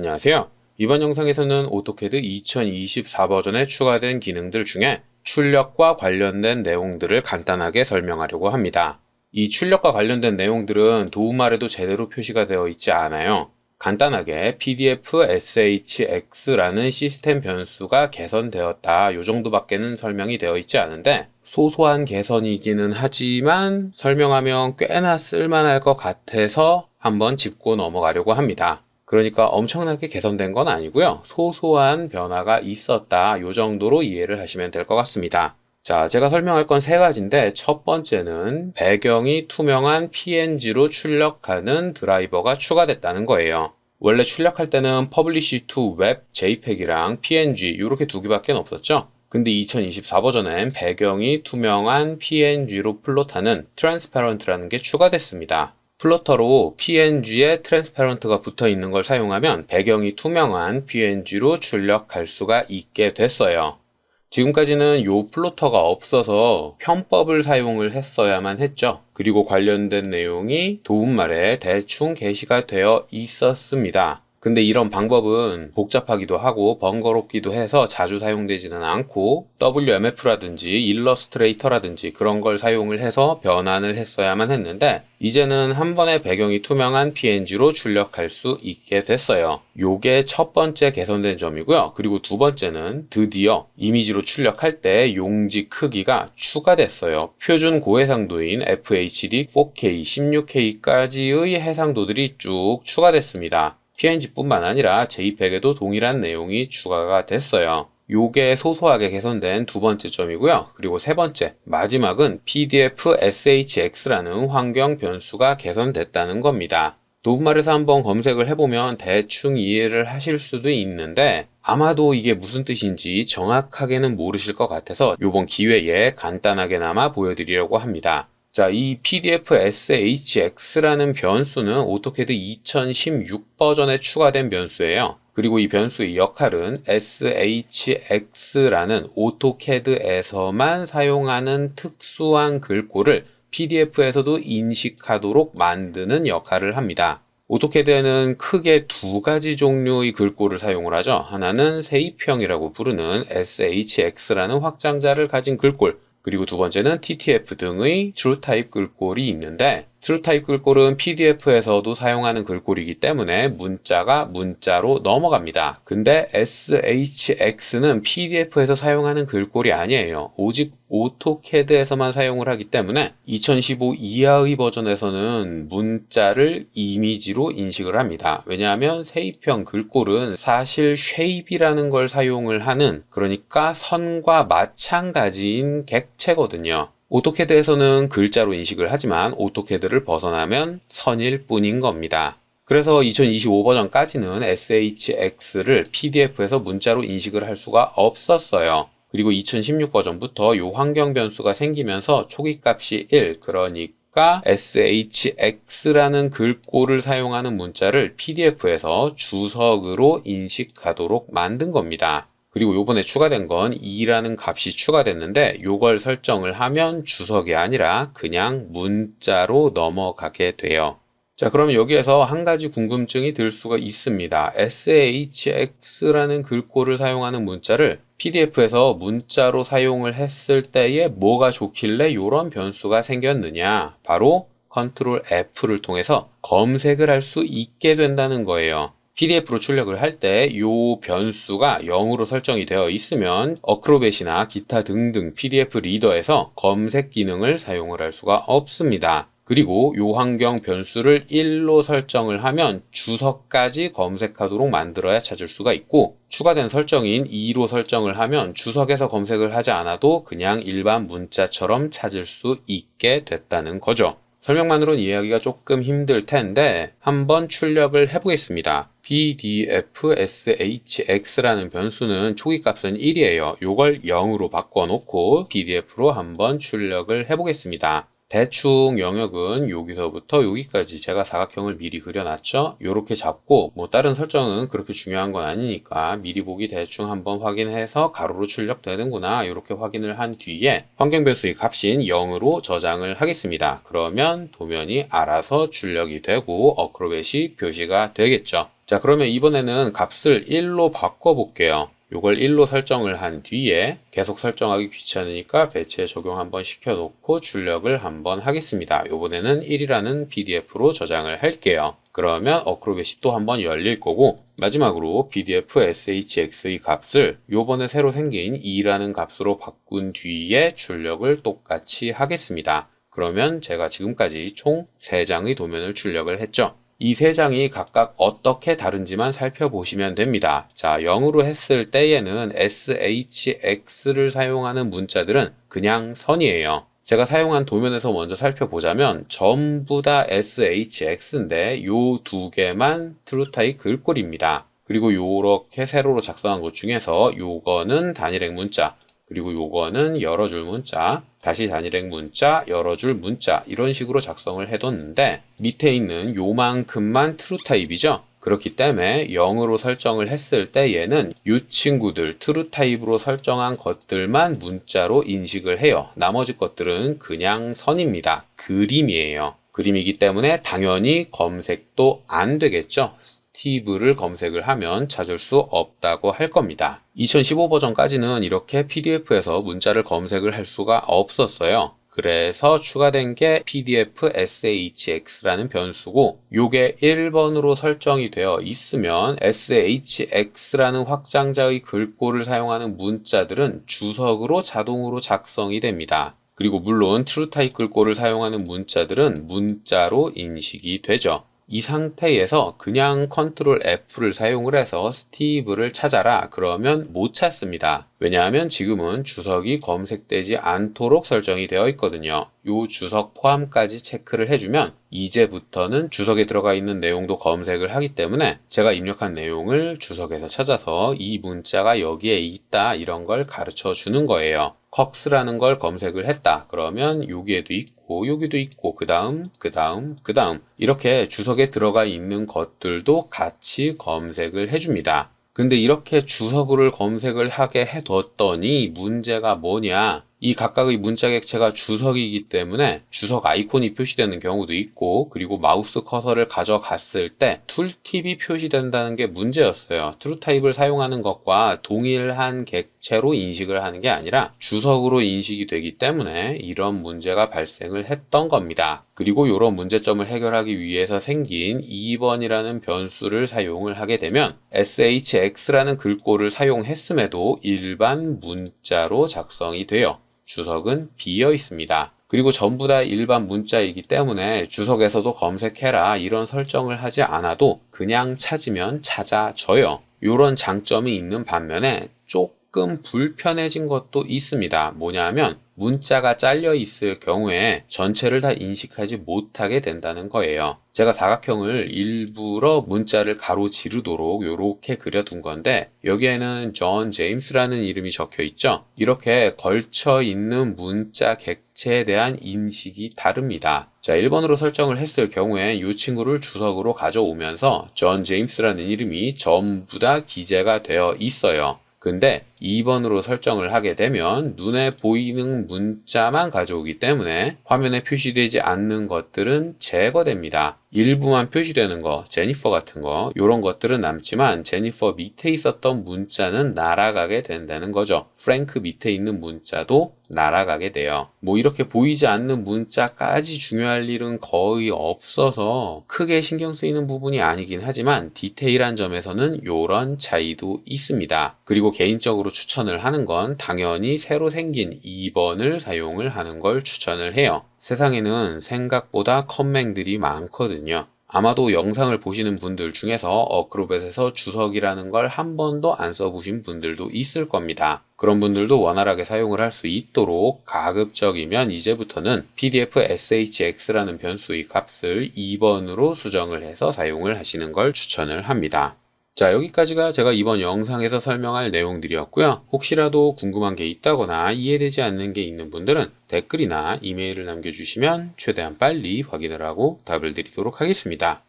안녕하세요. 이번 영상에서는 오토캐드 2024 버전에 추가된 기능들 중에 출력과 관련된 내용들을 간단하게 설명하려고 합니다. 이 출력과 관련된 내용들은 도움말에도 제대로 표시가 되어 있지 않아요. 간단하게 PDF SHX라는 시스템 변수가 개선되었다, 요 정도밖에는 설명이 되어 있지 않은데 소소한 개선이기는 하지만 설명하면 꽤나 쓸만할 것 같아서 한번 짚고 넘어가려고 합니다. 그러니까 엄청나게 개선된 건 아니고요. 소소한 변화가 있었다, 요 정도로 이해를 하시면 될 것 같습니다. 자, 제가 설명할 건 세 가지인데 첫 번째는 배경이 투명한 PNG로 출력하는 드라이버가 추가됐다는 거예요. 원래 출력할 때는 Publish to Web, JPEG이랑 PNG 이렇게 두 개밖에 없었죠. 근데 2024 버전엔 배경이 투명한 PNG로 플롯하는 Transparent라는 게 추가됐습니다. 플로터로 PNG에 트랜스페런트가 붙어 있는 걸 사용하면 배경이 투명한 PNG로 출력할 수가 있게 됐어요. 지금까지는 요 플로터가 없어서 편법을 사용을 했어야만 했죠. 그리고 관련된 내용이 도움말에 대충 게시가 되어 있었습니다. 근데 이런 방법은 복잡하기도 하고 번거롭기도 해서 자주 사용되지는 않고 WMF라든지 일러스트레이터라든지 그런 걸 사용을 해서 변환을 했어야만 했는데 이제는 한 번에 배경이 투명한 PNG로 출력할 수 있게 됐어요. 요게 첫 번째 개선된 점이고요. 그리고 두 번째는 드디어 이미지로 출력할 때 용지 크기가 추가됐어요. 표준 고해상도인 FHD, 4K, 16K까지의 해상도들이 쭉 추가됐습니다. PNG뿐만 아니라 JPEG에도 동일한 내용이 추가가 됐어요. 요게 소소하게 개선된 두 번째 점이고요. 그리고 세 번째, 마지막은 PDF SHX라는 환경 변수가 개선됐다는 겁니다. 도움말에서 한번 검색을 해보면 대충 이해를 하실 수도 있는데 아마도 이게 무슨 뜻인지 정확하게는 모르실 것 같아서 요번 기회에 간단하게나마 보여드리려고 합니다. 자, 이 PDF SHX라는 변수는 오토캐드 2016 버전에 추가된 변수예요. 그리고 이 변수의 역할은 SHX라는 오토캐드에서만 사용하는 특수한 글꼴을 PDF에서도 인식하도록 만드는 역할을 합니다. 오토캐드에는 크게 두 가지 종류의 글꼴을 사용을 하죠. 하나는 세입형이라고 부르는 SHX라는 확장자를 가진 글꼴, 그리고 두 번째는 TTF 등의 TrueType 글꼴이 있는데 TrueType 글꼴은 PDF에서도 사용하는 글꼴이기 때문에 문자가 문자로 넘어갑니다. 근데 SHX는 PDF에서 사용하는 글꼴이 아니에요. 오직 오토캐드에서만 사용을 하기 때문에 2015 이하의 버전에서는 문자를 이미지로 인식을 합니다. 왜냐하면 세입형 글꼴은 사실 쉐입이라는 걸 사용을 하는, 그러니까 선과 마찬가지인 객체거든요. 오토캐드에서는 글자로 인식을 하지만 오토캐드를 벗어나면 선일 뿐인 겁니다. 그래서 2025 버전까지는 SHX를 PDF에서 문자로 인식을 할 수가 없었어요. 그리고 2016 버전부터 이 환경 변수가 생기면서 초기값이 1, 그러니까 SHX라는 글꼴을 사용하는 문자를 PDF에서 주석으로 인식하도록 만든 겁니다. 그리고 요번에 추가된 건 2라는 값이 추가됐는데 요걸 설정을 하면 주석이 아니라 그냥 문자로 넘어가게 돼요. 자, 그러면 여기에서 한 가지 궁금증이 들 수가 있습니다. SHX라는 글꼴을 사용하는 문자를 PDF에서 문자로 사용을 했을 때에 뭐가 좋길래 이런 변수가 생겼느냐? 바로 Ctrl F를 통해서 검색을 할 수 있게 된다는 거예요. PDF로 출력을 할 때 이 변수가 0으로 설정이 되어 있으면 어크로벳이나 기타 등등 PDF 리더에서 검색 기능을 사용을 할 수가 없습니다. 그리고 이 환경 변수를 1로 설정을 하면 주석까지 검색하도록 만들어야 찾을 수가 있고, 추가된 설정인 2로 설정을 하면 주석에서 검색을 하지 않아도 그냥 일반 문자처럼 찾을 수 있게 됐다는 거죠. 설명만으로는 이해하기가 조금 힘들 텐데 한번 출력을 해보겠습니다. PDF SHX라는 변수는 초기값은 1이에요. 요걸 0으로 바꿔놓고 PDF로 한번 출력을 해보겠습니다. 대충 영역은 여기서부터 여기까지 제가 사각형을 미리 그려놨죠. 요렇게 잡고 뭐 다른 설정은 그렇게 중요한 건 아니니까 미리 보기 대충 한번 확인해서 가로로 출력되는구나 이렇게 확인을 한 뒤에 환경 변수의 값인 0으로 저장을 하겠습니다. 그러면 도면이 알아서 출력이 되고 어크로벳이 표시가 되겠죠. 자, 그러면 이번에는 값을 1로 바꿔볼게요. 요걸 1로 설정을 한 뒤에 계속 설정하기 귀찮으니까 배치에 적용 한번 시켜놓고 출력을 한번 하겠습니다. 요번에는 1이라는 PDF로 저장을 할게요. 그러면 어크로벳이 또 한번 열릴 거고, 마지막으로 PDF SHX의 값을 요번에 새로 생긴 2라는 값으로 바꾼 뒤에 출력을 똑같이 하겠습니다. 그러면 제가 지금까지 총 3장의 도면을 출력을 했죠. 이 3장이 각각 어떻게 다른지만 살펴보시면 됩니다. 자, 0으로 했을 때에는 SHX를 사용하는 문자들은 그냥 선이에요. 제가 사용한 도면에서 먼저 살펴보자면 전부 다 SHX인데 요 2개만 트루타입 글꼴입니다. 그리고 요렇게 세로로 작성한 것 중에서 요거는 단일행 문자, 그리고 요거는 여러 줄 문자, 다시 단일행 문자, 여러 줄 문자, 이런 식으로 작성을 해뒀는데 밑에 있는 요만큼만 트루 타입이죠. 그렇기 때문에 0으로 설정을 했을 때 얘는 이 친구들 트루 타입으로 설정한 것들만 문자로 인식을 해요. 나머지 것들은 그냥 선입니다. 그림이에요. 그림이기 때문에 당연히 검색도 안 되겠죠. 스티브를 검색을 하면 찾을 수 없다고 할 겁니다. 2015 버전까지는 이렇게 PDF에서 문자를 검색을 할 수가 없었어요. 그래서 추가된 게 PDF SHX라는 변수고, 요게 1번으로 설정이 되어 있으면 SHX라는 확장자의 글꼴을 사용하는 문자들은 주석으로 자동으로 작성이 됩니다. 그리고 물론 트루타입 글꼴을 사용하는 문자들은 문자로 인식이 되죠. 이 상태에서 그냥 컨트롤 F를 사용을 해서 스티브를 찾아라 그러면 못 찾습니다. 왜냐하면 지금은 주석이 검색되지 않도록 설정이 되어 있거든요. 이 주석 포함까지 체크를 해주면 이제부터는 주석에 들어가 있는 내용도 검색을 하기 때문에 제가 입력한 내용을 주석에서 찾아서 이 문자가 여기에 있다 이런 걸 가르쳐 주는 거예요. 컥스라는 걸 검색을 했다 그러면 여기에도 있고 여기도 있고 그 다음 이렇게 주석에 들어가 있는 것들도 같이 검색을 해줍니다. 근데 이렇게 주석을 검색을 하게 해뒀더니 문제가 뭐냐, 이 각각의 문자 객체가 주석이기 때문에 주석 아이콘이 표시되는 경우도 있고, 그리고 마우스 커서를 가져갔을 때 툴팁이 표시된다는 게 문제였어요. 트루타입을 사용하는 것과 동일한 객체로 인식을 하는 게 아니라 주석으로 인식이 되기 때문에 이런 문제가 발생을 했던 겁니다. 그리고 이런 문제점을 해결하기 위해서 생긴 2번이라는 변수를 사용을 하게 되면 SHX라는 글꼴을 사용했음에도 일반 문자로 작성이 돼요. 주석은 비어 있습니다. 그리고 전부 다 일반 문자이기 때문에 주석에서도 검색해라 이런 설정을 하지 않아도 그냥 찾으면 찾아져요. 이런 장점이 있는 반면에 조금 불편해진 것도 있습니다. 뭐냐면 문자가 잘려 있을 경우에 전체를 다 인식하지 못하게 된다는 거예요. 제가 사각형을 일부러 문자를 가로지르도록 이렇게 그려둔 건데 여기에는 존 제임스라는 이름이 적혀 있죠. 이렇게 걸쳐 있는 문자 객체에 대한 인식이 다릅니다. 자, 1번으로 설정을 했을 경우에 이 친구를 주석으로 가져오면서 존 제임스라는 이름이 전부 다 기재가 되어 있어요. 근데 2번으로 설정을 하게 되면 눈에 보이는 문자만 가져오기 때문에 화면에 표시되지 않는 것들은 제거됩니다. 일부만 표시되는 거, 제니퍼 같은 거, 이런 것들은 남지만 제니퍼 밑에 있었던 문자는 날아가게 된다는 거죠. 프랭크 밑에 있는 문자도 날아가게 돼요. 뭐 이렇게 보이지 않는 문자까지 중요할 일은 거의 없어서 크게 신경 쓰이는 부분이 아니긴 하지만 디테일한 점에서는 이런 차이도 있습니다. 그리고 개인적으로 추천을 하는 건 당연히 새로 생긴 2번을 사용을 하는 걸 추천을 해요. 세상에는 생각보다 컴맹들이 많거든요. 아마도 영상을 보시는 분들 중에서 어크로벳에서 주석이라는 걸 한 번도 안 써보신 분들도 있을 겁니다. 그런 분들도 원활하게 사용을 할 수 있도록 가급적이면 이제부터는 PDF SHX라는 변수의 값을 2번으로 수정을 해서 사용을 하시는 걸 추천을 합니다. 자, 여기까지가 제가 이번 영상에서 설명할 내용들이었고요. 혹시라도 궁금한 게 있다거나 이해되지 않는 게 있는 분들은 댓글이나 이메일을 남겨주시면 최대한 빨리 확인을 하고 답을 드리도록 하겠습니다.